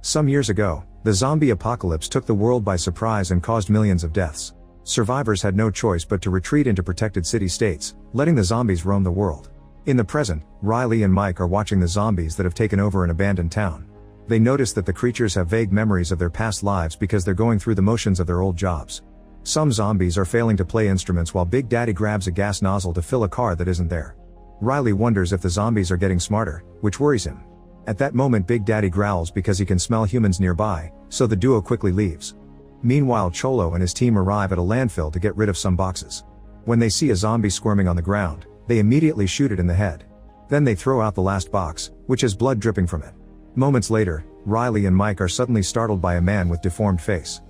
Some years ago, the zombie apocalypse took the world by surprise and caused millions of deaths. Survivors had no choice but to retreat into protected city-states, letting the zombies roam the world. In the present, Riley and Mike are watching the zombies that have taken over an abandoned town. They notice that the creatures have vague memories of their past lives because they're going through the motions of their old jobs. Some zombies are failing to play instruments while Big Daddy grabs a gas nozzle to fill a car that isn't there. Riley wonders if the zombies are getting smarter, which worries him. At that moment Big Daddy growls because he can smell humans nearby, so the duo quickly leaves. Meanwhile Cholo and his team arrive at a landfill to get rid of some boxes. When they see a zombie squirming on the ground, they immediately shoot it in the head. Then they throw out the last box, which has blood dripping from it. Moments later, Riley and Mike are suddenly startled by a man with deformed face.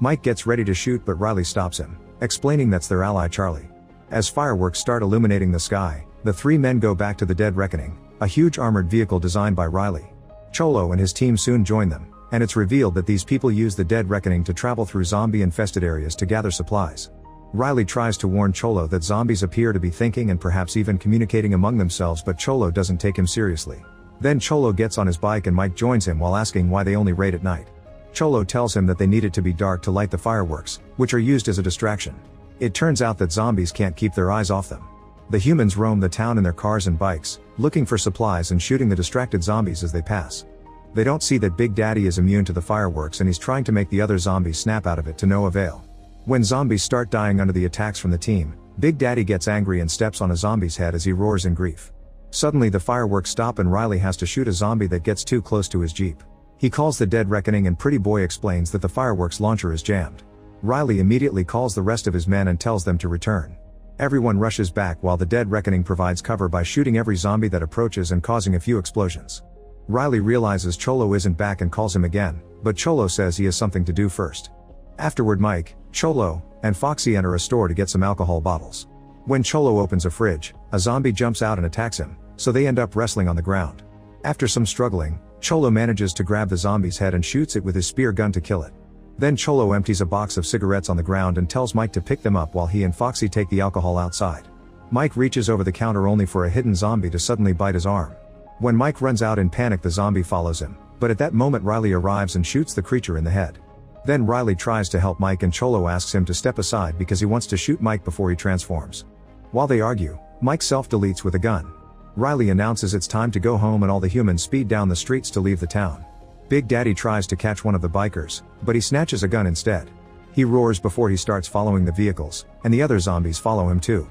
Mike gets ready to shoot but Riley stops him, explaining that's their ally Charlie. As fireworks start illuminating the sky, the three men go back to the Dead Reckoning, a huge armored vehicle designed by Riley. Cholo and his team soon join them, and it's revealed that these people use the Dead Reckoning to travel through zombie-infested areas to gather supplies. Riley tries to warn Cholo that zombies appear to be thinking and perhaps even communicating among themselves, but Cholo doesn't take him seriously. Then Cholo gets on his bike and Mike joins him while asking why they only raid at night. Cholo tells him that they need it to be dark to light the fireworks, which are used as a distraction. It turns out that zombies can't keep their eyes off them. The humans roam the town in their cars and bikes, looking for supplies and shooting the distracted zombies as they pass. They don't see that Big Daddy is immune to the fireworks and he's trying to make the other zombies snap out of it to no avail. When zombies start dying under the attacks from the team, Big Daddy gets angry and steps on a zombie's head as he roars in grief. Suddenly the fireworks stop and Riley has to shoot a zombie that gets too close to his Jeep. He calls the Dead Reckoning and Pretty Boy explains that the fireworks launcher is jammed. Riley immediately calls the rest of his men and tells them to return. Everyone rushes back while the Dead Reckoning provides cover by shooting every zombie that approaches and causing a few explosions. Riley realizes Cholo isn't back and calls him again, but Cholo says he has something to do first. Afterward Mike, Cholo, and Foxy enter a store to get some alcohol bottles. When Cholo opens a fridge, a zombie jumps out and attacks him, so they end up wrestling on the ground. After some struggling, Cholo manages to grab the zombie's head and shoots it with his spear gun to kill it. Then Cholo empties a box of cigarettes on the ground and tells Mike to pick them up while he and Foxy take the alcohol outside. Mike reaches over the counter only for a hidden zombie to suddenly bite his arm. When Mike runs out in panic the zombie follows him, but at that moment Riley arrives and shoots the creature in the head. Then Riley tries to help Mike and Cholo asks him to step aside because he wants to shoot Mike before he transforms. While they argue, Mike self-deletes with a gun. Riley announces it's time to go home and all the humans speed down the streets to leave the town. Big Daddy tries to catch one of the bikers, but he snatches a gun instead. He roars before he starts following the vehicles, and the other zombies follow him too.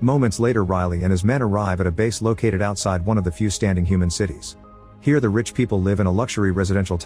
Moments later Riley and his men arrive at a base located outside one of the few standing human cities. Here the rich people live in a luxury residential